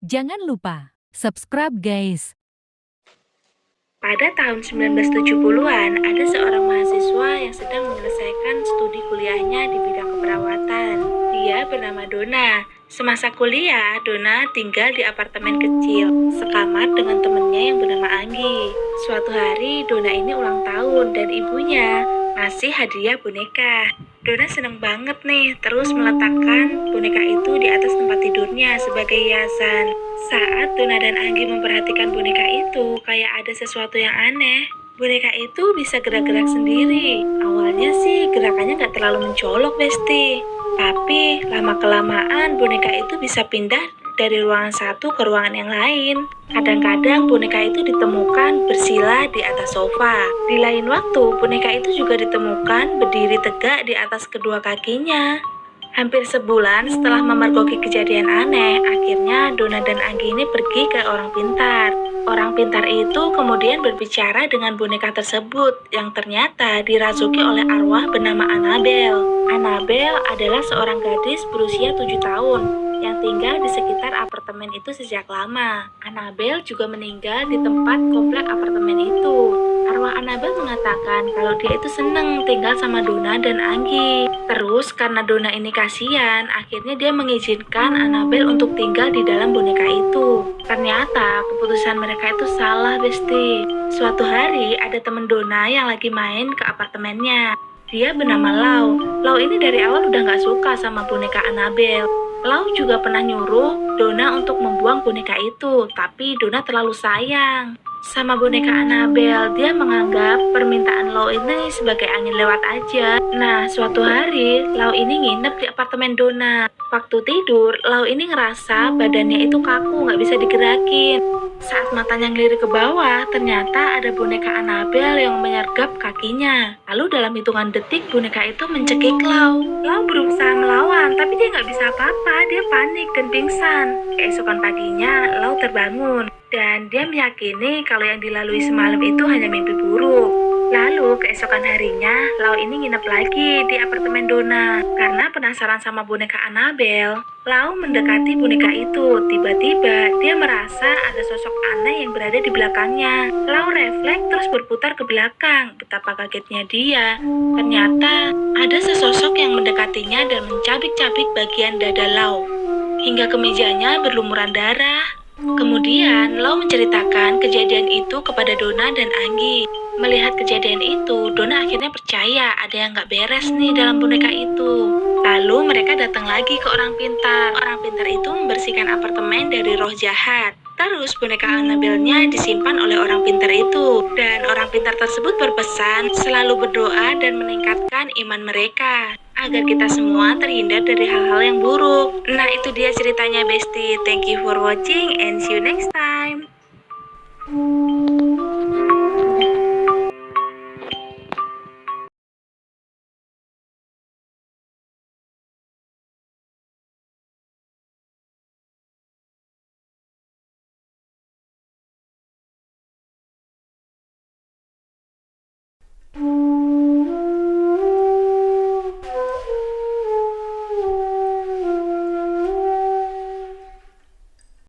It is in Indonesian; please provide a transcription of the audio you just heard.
Jangan lupa subscribe guys. Pada tahun 1970-an, ada seorang mahasiswa yang sedang menyelesaikan studi kuliahnya di bidang keperawatan. Dia bernama Donna. Semasa kuliah, Donna tinggal di apartemen kecil, sekamar dengan temannya yang bernama Anggi. Suatu hari, Donna ini ulang tahun dan ibunya ngasih hadiah boneka. Donna seneng banget nih, terus meletakkan boneka itu di atas tempat tidurnya sebagai hiasan. Saat Donna dan Anggi memperhatikan boneka itu, kayak ada sesuatu yang aneh. Boneka itu bisa gerak-gerak sendiri. Awalnya sih gerakannya nggak terlalu mencolok, Besti. Tapi lama-kelamaan boneka itu bisa pindah dari ruangan satu ke ruangan yang lain. Kadang-kadang boneka itu ditemukan bersila di atas sofa. Di lain waktu, boneka itu juga ditemukan berdiri tegak di atas kedua kakinya. Hampir sebulan setelah memergoki kejadian aneh, akhirnya Donna dan Anggi ini pergi ke orang pintar. Orang pintar itu kemudian berbicara dengan boneka tersebut yang ternyata dirasuki oleh arwah bernama Annabel. Annabel adalah seorang gadis berusia 7 tahun yang tinggal di sekitar apartemen itu sejak lama. Annabel juga meninggal di tempat komplek apartemen itu. Arwah Annabel mengatakan kalau dia itu seneng tinggal sama Donna dan Anggi. Terus karena Donna ini kasihan, akhirnya dia mengizinkan Annabel untuk tinggal di dalam boneka itu. Ternyata keputusan mereka itu salah, Besti. Suatu hari ada temen Donna yang lagi main ke apartemennya. Dia bernama Lau. Lau ini dari awal udah gak suka sama boneka Annabel. Lau juga pernah nyuruh Donna untuk membuang boneka itu, tapi Donna terlalu sayang sama boneka Annabel. Dia menganggap permintaan Lau ini sebagai angin lewat aja. Nah, suatu hari Lau ini nginep di apartemen Donna. Waktu tidur, Lau ini ngerasa badannya itu kaku, nggak bisa digerakin. Saat matanya ngelirik ke bawah, ternyata ada boneka Annabel yang menyergap kakinya. Lalu dalam hitungan detik, boneka itu mencekik Lau. Lau berusaha melawan, tapi dia nggak bisa apa-apa. Dia panik dan pingsan. Keesokan paginya, Lau terbangun. Dan dia meyakini kalau yang dilalui semalam itu hanya mimpi buruk. Lalu keesokan harinya, Lau ini nginep lagi di apartemen Donna. Karena penasaran sama boneka Annabel, Lau mendekati boneka itu. Tiba-tiba dia merasa ada sosok aneh yang berada di belakangnya. Lau refleks terus berputar ke belakang. Betapa kagetnya dia. Ternyata ada sesosok yang mendekatinya dan mencabik-cabik bagian dada Lau. Hingga kemejanya berlumuran darah. Kemudian, Lau menceritakan kejadian itu kepada Donna dan Anggi. Melihat kejadian itu, Donna akhirnya percaya ada yang gak beres nih dalam boneka itu. Lalu mereka datang lagi ke orang pintar. Orang pintar itu membersihkan apartemen dari roh jahat. Terus boneka Annabelnya disimpan oleh orang pintar itu. Dan orang pintar tersebut berpesan selalu berdoa dan meningkatkan iman mereka agar kita semua terhindar dari hal-hal yang buruk. Nah, itu dia ceritanya, Besti. Thank you for watching and see you next time.